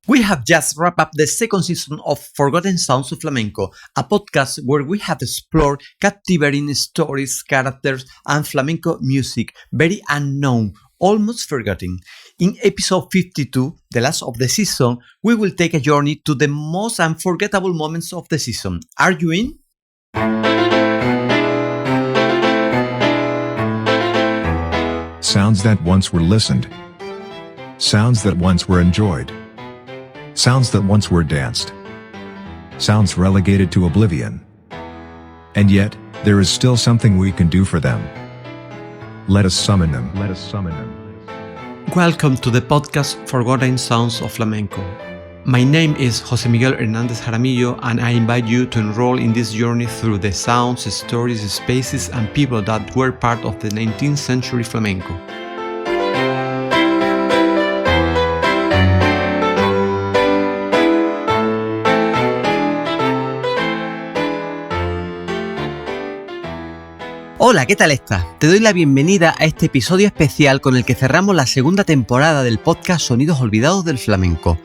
We have just wrapped up the second season of Forgotten Sounds of Flamenco, a podcast where we have explored captivating stories, characters, and flamenco music, very unknown, almost forgotten. In episode 52, the last of the season, we will take a journey to the most unforgettable moments of the season. Are you in? Sounds that once were listened. Sounds that once were enjoyed. Sounds that once were danced. Sounds relegated to oblivion. And yet, there is still something we can do for them. Let us summon them. Let us summon them. Welcome to the podcast Forgotten Sounds of Flamenco. My name is José Miguel Hernández Jaramillo, and I invite you to enroll in this journey through the sounds, stories, spaces, and people that were part of the 19th century flamenco. Hola, ¿qué tal estás? Te doy la bienvenida a este episodio especial con el que cerramos la segunda temporada del podcast Sonidos Olvidados del Flamenco.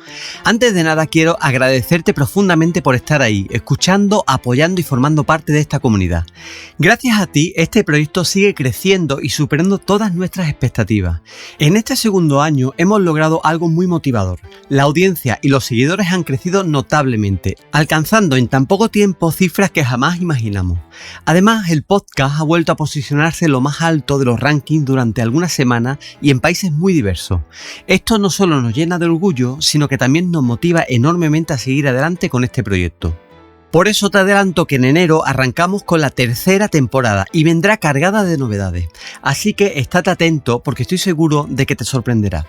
Antes de nada quiero agradecerte profundamente por estar ahí, escuchando, apoyando y formando parte de esta comunidad. Gracias a ti, este proyecto sigue creciendo y superando todas nuestras expectativas. En este segundo año hemos logrado algo muy motivador. La audiencia y los seguidores han crecido notablemente, alcanzando en tan poco tiempo cifras que jamás imaginamos. Además, el podcast ha vuelto a posicionarse en lo más alto de los rankings durante algunas semanas y en países muy diversos. Esto no solo nos llena de orgullo, sino que también nos motiva enormemente a seguir adelante con este proyecto. Por eso te adelanto que en enero arrancamos con la tercera temporada y vendrá cargada de novedades. Así que estate atento porque estoy seguro de que te sorprenderá.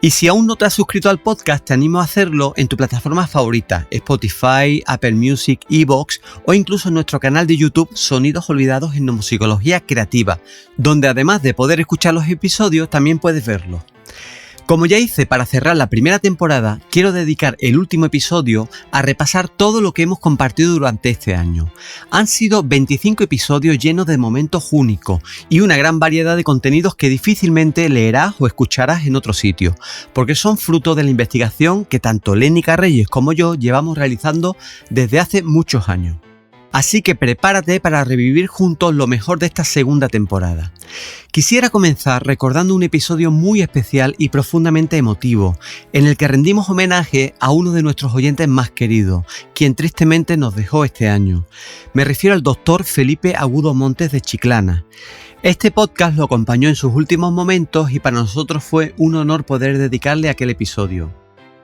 Y si aún no te has suscrito al podcast, te animo a hacerlo en tu plataforma favorita, Spotify, Apple Music, iVoox o incluso en nuestro canal de YouTube Sonidos Olvidados en Musicología Creativa, donde además de poder escuchar los episodios, también puedes verlos. Como ya hice para cerrar la primera temporada, quiero dedicar el último episodio a repasar todo lo que hemos compartido durante este año. Han sido 25 episodios llenos de momentos únicos y una gran variedad de contenidos que difícilmente leerás o escucharás en otro sitio, porque son fruto de la investigación que tanto Lénica Reyes como yo llevamos realizando desde hace muchos años. Así que prepárate para revivir juntos lo mejor de esta segunda temporada. Quisiera comenzar recordando un episodio muy especial y profundamente emotivo, en el que rendimos homenaje a uno de nuestros oyentes más queridos, quien tristemente nos dejó este año. Me refiero al doctor Felipe Agudo Montes de Chiclana. Este podcast lo acompañó en sus últimos momentos y para nosotros fue un honor poder dedicarle aquel episodio.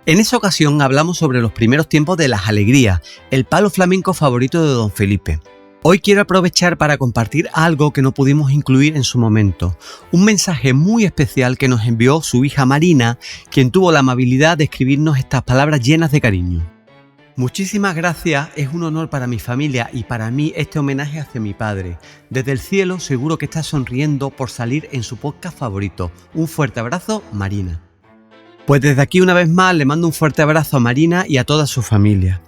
En esa ocasión hablamos sobre los primeros tiempos de las alegrías, el palo flamenco favorito de don Felipe. Hoy quiero aprovechar para compartir algo que no pudimos incluir en su momento, un mensaje muy especial que nos envió su hija Marina, quien tuvo la amabilidad de escribirnos estas palabras llenas de cariño. Muchísimas gracias, es un honor para mi familia y para mí este homenaje hacia mi padre. Desde el cielo seguro que está sonriendo por salir en su podcast favorito. Un fuerte abrazo, Marina. Pues desde aquí una vez más le mando un fuerte abrazo a Marina y a toda su familia.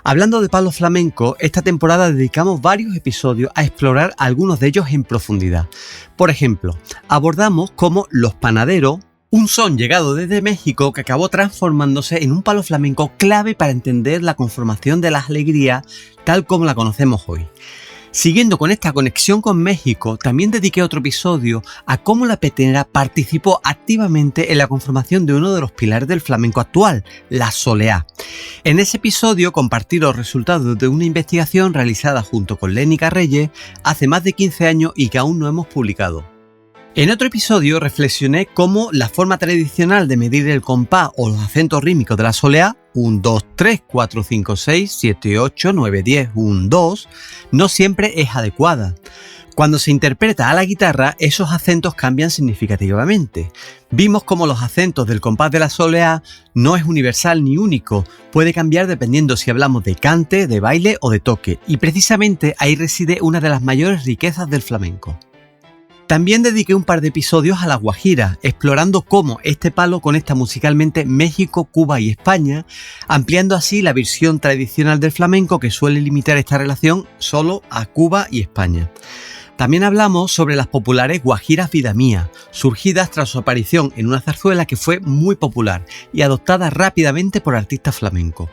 Hablando de palo flamenco, esta temporada dedicamos varios episodios a explorar algunos de ellos en profundidad. Por ejemplo, abordamos cómo los panaderos, un son llegado desde México que acabó transformándose en un palo flamenco clave para entender la conformación de las alegrías tal como la conocemos hoy. Siguiendo con esta conexión con México, también dediqué otro episodio a cómo la petenera participó activamente en la conformación de uno de los pilares del flamenco actual, la soleá. En ese episodio compartí los resultados de una investigación realizada junto con Lénica Reyes hace más de 15 años y que aún no hemos publicado. En otro episodio reflexioné cómo la forma tradicional de medir el compás o los acentos rítmicos de la soleá, 1, 2, 3, 4, 5, 6, 7, 8, 9, 10, 1, 2, no siempre es adecuada. Cuando se interpreta a la guitarra, esos acentos cambian significativamente. Vimos cómo los acentos del compás de la soleá no es universal ni único, puede cambiar dependiendo si hablamos de cante, de baile o de toque, y precisamente ahí reside una de las mayores riquezas del flamenco. También dediqué un par de episodios a la guajira, explorando cómo este palo conecta musicalmente México, Cuba y España, ampliando así la visión tradicional del flamenco que suele limitar esta relación solo a Cuba y España. También hablamos sobre las populares guajiras Vida Mía, surgidas tras su aparición en una zarzuela que fue muy popular y adoptada rápidamente por artistas flamencos.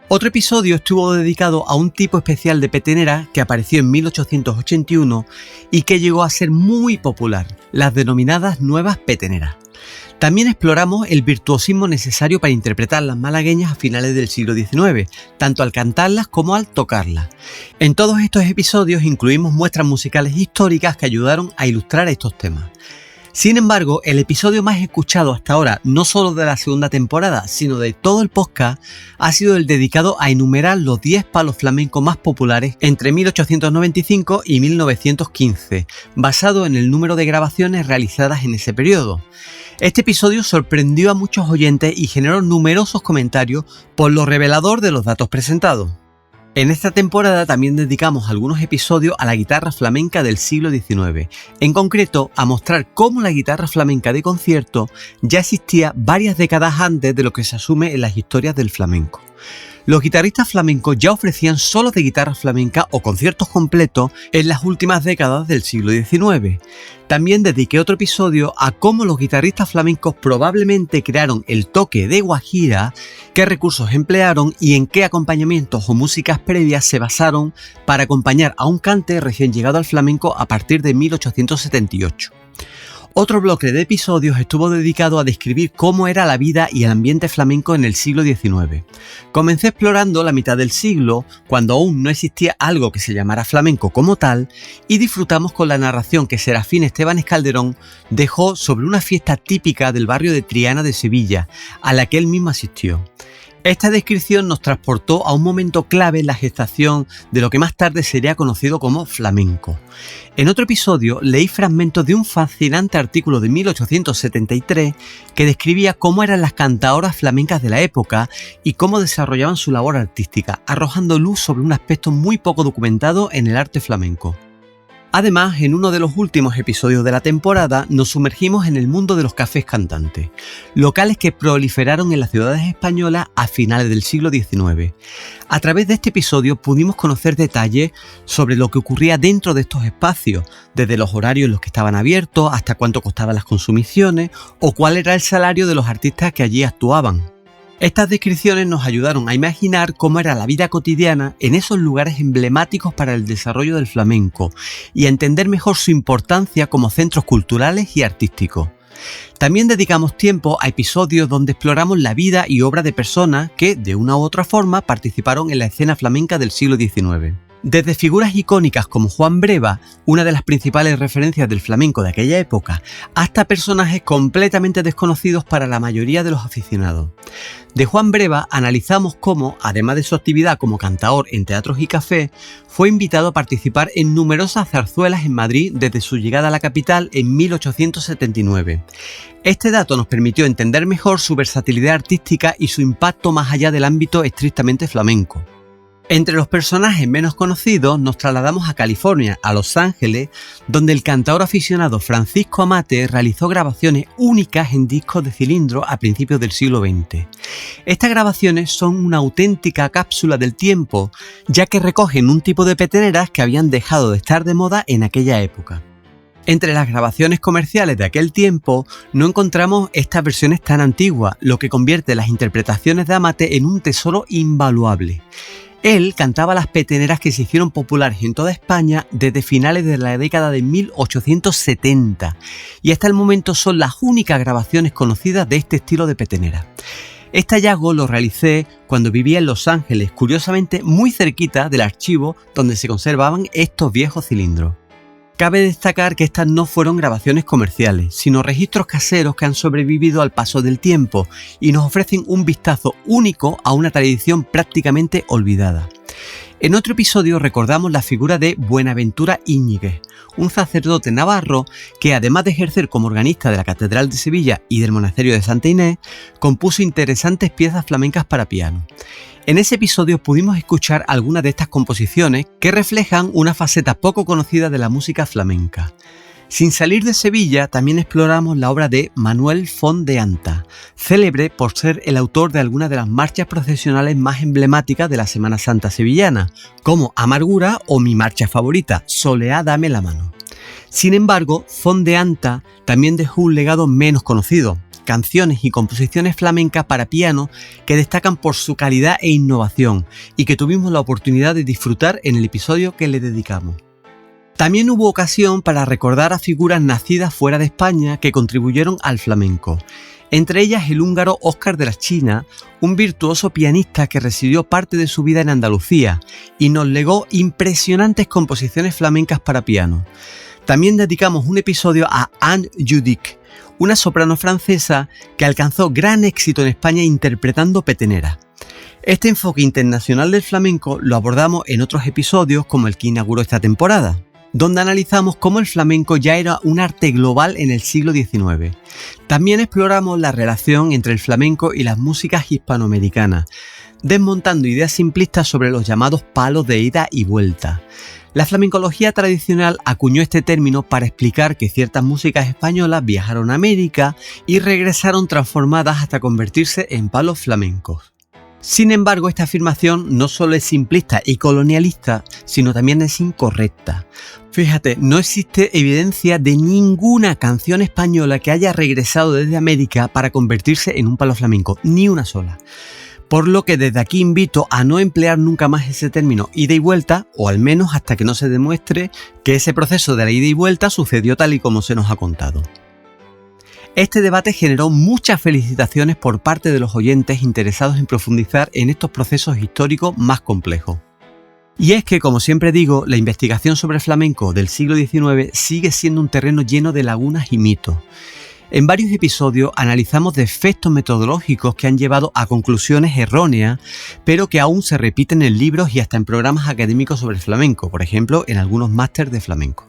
Otro episodio estuvo dedicado a un tipo especial de petenera que apareció en 1881 y que llegó a ser muy popular, las denominadas nuevas peteneras. También exploramos el virtuosismo necesario para interpretar las malagueñas a finales del siglo XIX, tanto al cantarlas como al tocarlas. En todos estos episodios incluimos muestras musicales históricas que ayudaron a ilustrar estos temas. Sin embargo, el episodio más escuchado hasta ahora, no solo de la segunda temporada, sino de todo el podcast, ha sido el dedicado a enumerar los 10 palos flamencos más populares entre 1895 y 1915, basado en el número de grabaciones realizadas en ese periodo. Este episodio sorprendió a muchos oyentes y generó numerosos comentarios por lo revelador de los datos presentados. En esta temporada también dedicamos algunos episodios a la guitarra flamenca del siglo XIX, en concreto a mostrar cómo la guitarra flamenca de concierto ya existía varias décadas antes de lo que se asume en las historias del flamenco. Los guitarristas flamencos ya ofrecían solos de guitarra flamenca o conciertos completos en las últimas décadas del siglo XIX. También dediqué otro episodio a cómo los guitarristas flamencos probablemente crearon el toque de guajira, qué recursos emplearon y en qué acompañamientos o músicas previas se basaron para acompañar a un cante recién llegado al flamenco a partir de 1878. Otro bloque de episodios estuvo dedicado a describir cómo era la vida y el ambiente flamenco en el siglo XIX. Comencé explorando la mitad del siglo, cuando aún no existía algo que se llamara flamenco como tal, y disfrutamos con la narración que Serafín Estebanes Calderón dejó sobre una fiesta típica del barrio de Triana de Sevilla, a la que él mismo asistió. Esta descripción nos transportó a un momento clave en la gestación de lo que más tarde sería conocido como flamenco. En otro episodio leí fragmentos de un fascinante artículo de 1873 que describía cómo eran las cantaoras flamencas de la época y cómo desarrollaban su labor artística, arrojando luz sobre un aspecto muy poco documentado en el arte flamenco. Además, en uno de los últimos episodios de la temporada nos sumergimos en el mundo de los cafés cantantes, locales que proliferaron en las ciudades españolas a finales del siglo XIX. A través de este episodio pudimos conocer detalles sobre lo que ocurría dentro de estos espacios, desde los horarios en los que estaban abiertos hasta cuánto costaban las consumiciones o cuál era el salario de los artistas que allí actuaban. Estas descripciones nos ayudaron a imaginar cómo era la vida cotidiana en esos lugares emblemáticos para el desarrollo del flamenco y a entender mejor su importancia como centros culturales y artísticos. También dedicamos tiempo a episodios donde exploramos la vida y obra de personas que, de una u otra forma, participaron en la escena flamenca del siglo XIX. Desde figuras icónicas como Juan Breva, una de las principales referencias del flamenco de aquella época, hasta personajes completamente desconocidos para la mayoría de los aficionados. De Juan Breva analizamos cómo, además de su actividad como cantaor en teatros y cafés, fue invitado a participar en numerosas zarzuelas en Madrid desde su llegada a la capital en 1879. Este dato nos permitió entender mejor su versatilidad artística y su impacto más allá del ámbito estrictamente flamenco. Entre los personajes menos conocidos nos trasladamos a California, a Los Ángeles, donde el cantaor aficionado Francisco Amate realizó grabaciones únicas en discos de cilindro a principios del siglo XX. Estas grabaciones son una auténtica cápsula del tiempo, ya que recogen un tipo de peteneras que habían dejado de estar de moda en aquella época. Entre las grabaciones comerciales de aquel tiempo no encontramos estas versiones tan antiguas, lo que convierte las interpretaciones de Amate en un tesoro invaluable. Él cantaba las peteneras que se hicieron populares en toda España desde finales de la década de 1870 y hasta el momento son las únicas grabaciones conocidas de este estilo de petenera. Este hallazgo lo realicé cuando vivía en Los Ángeles, curiosamente muy cerquita del archivo donde se conservaban estos viejos cilindros. Cabe destacar que estas no fueron grabaciones comerciales, sino registros caseros que han sobrevivido al paso del tiempo y nos ofrecen un vistazo único a una tradición prácticamente olvidada. En otro episodio recordamos la figura de Buenaventura Íñiguez, un sacerdote navarro que, además de ejercer como organista de la Catedral de Sevilla y del Monasterio de Santa Inés, compuso interesantes piezas flamencas para piano. En ese episodio pudimos escuchar algunas de estas composiciones que reflejan una faceta poco conocida de la música flamenca. Sin salir de Sevilla, también exploramos la obra de Manuel Font de Anta, célebre por ser el autor de algunas de las marchas procesionales más emblemáticas de la Semana Santa sevillana, como Amargura o mi marcha favorita, Soleá dame la mano. Sin embargo, Font de Anta también dejó un legado menos conocido, canciones y composiciones flamencas para piano que destacan por su calidad e innovación y que tuvimos la oportunidad de disfrutar en el episodio que le dedicamos. También hubo ocasión para recordar a figuras nacidas fuera de España que contribuyeron al flamenco, entre ellas el húngaro Óscar de la China, un virtuoso pianista que residió parte de su vida en Andalucía y nos legó impresionantes composiciones flamencas para piano. También dedicamos un episodio a Anne Judic, una soprano francesa que alcanzó gran éxito en España interpretando petenera. Este enfoque internacional del flamenco lo abordamos en otros episodios como el que inauguró esta temporada, donde analizamos cómo el flamenco ya era un arte global en el siglo XIX. También exploramos la relación entre el flamenco y las músicas hispanoamericanas, desmontando ideas simplistas sobre los llamados palos de ida y vuelta. La flamencología tradicional acuñó este término para explicar que ciertas músicas españolas viajaron a América y regresaron transformadas hasta convertirse en palos flamencos. Sin embargo, esta afirmación no solo es simplista y colonialista, sino también es incorrecta. Fíjate, no existe evidencia de ninguna canción española que haya regresado desde América para convertirse en un palo flamenco, ni una sola. Por lo que desde aquí invito a no emplear nunca más ese término ida y vuelta, o al menos hasta que no se demuestre que ese proceso de la ida y vuelta sucedió tal y como se nos ha contado. Este debate generó muchas felicitaciones por parte de los oyentes interesados en profundizar en estos procesos históricos más complejos. Y es que, como siempre digo, la investigación sobre flamenco del siglo XIX sigue siendo un terreno lleno de lagunas y mitos. En varios episodios analizamos defectos metodológicos que han llevado a conclusiones erróneas, pero que aún se repiten en libros y hasta en programas académicos sobre el flamenco, por ejemplo, en algunos másteres de flamenco.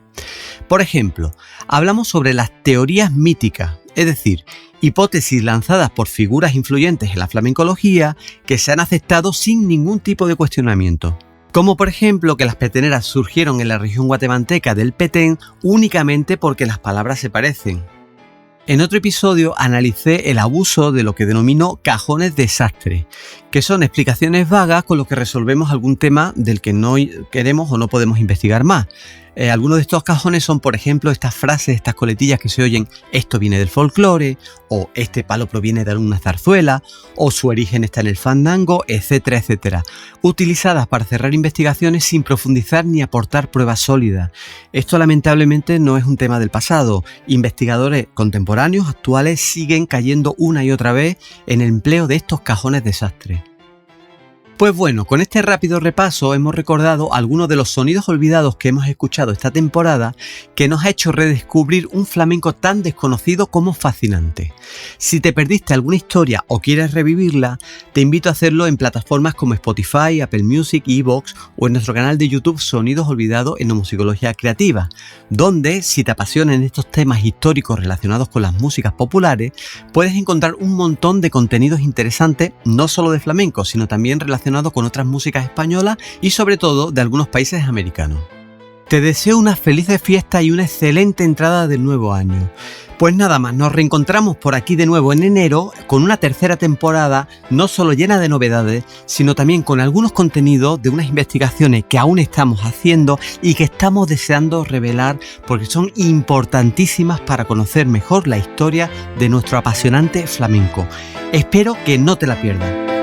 Por ejemplo, hablamos sobre las teorías míticas, es decir, hipótesis lanzadas por figuras influyentes en la flamencología que se han aceptado sin ningún tipo de cuestionamiento. Como por ejemplo que las peteneras surgieron en la región guatemalteca del Petén únicamente porque las palabras se parecen. En otro episodio analicé el abuso de lo que denomino cajones de sastre, que son explicaciones vagas con lo que resolvemos algún tema del que no queremos o no podemos investigar más. Algunos de estos cajones son, por ejemplo, estas frases, estas coletillas que se oyen: esto viene del folclore, o este palo proviene de alguna zarzuela, o su origen está en el fandango, etcétera, etcétera, utilizadas para cerrar investigaciones sin profundizar ni aportar pruebas sólidas. Esto lamentablemente no es un tema del pasado. Investigadores contemporáneos actuales siguen cayendo una y otra vez en el empleo de estos cajones de sastre. Pues bueno, con este rápido repaso hemos recordado algunos de los sonidos olvidados que hemos escuchado esta temporada, que nos ha hecho redescubrir un flamenco tan desconocido como fascinante. Si te perdiste alguna historia o quieres revivirla, te invito a hacerlo en plataformas como Spotify, Apple Music, iVoox o en nuestro canal de YouTube Sonidos Olvidados en Musicología Creativa, donde, si te apasionan estos temas históricos relacionados con las músicas populares, puedes encontrar un montón de contenidos interesantes, no solo de flamenco, sino también relacionados con otras músicas españolas y sobre todo de algunos países americanos. Te deseo unas felices fiestas y una excelente entrada del nuevo año. Pues nada más, nos reencontramos por aquí de nuevo en enero con una tercera temporada no solo llena de novedades, sino también con algunos contenidos de unas investigaciones que aún estamos haciendo y que estamos deseando revelar porque son importantísimas para conocer mejor la historia de nuestro apasionante flamenco. Espero que no te la pierdas.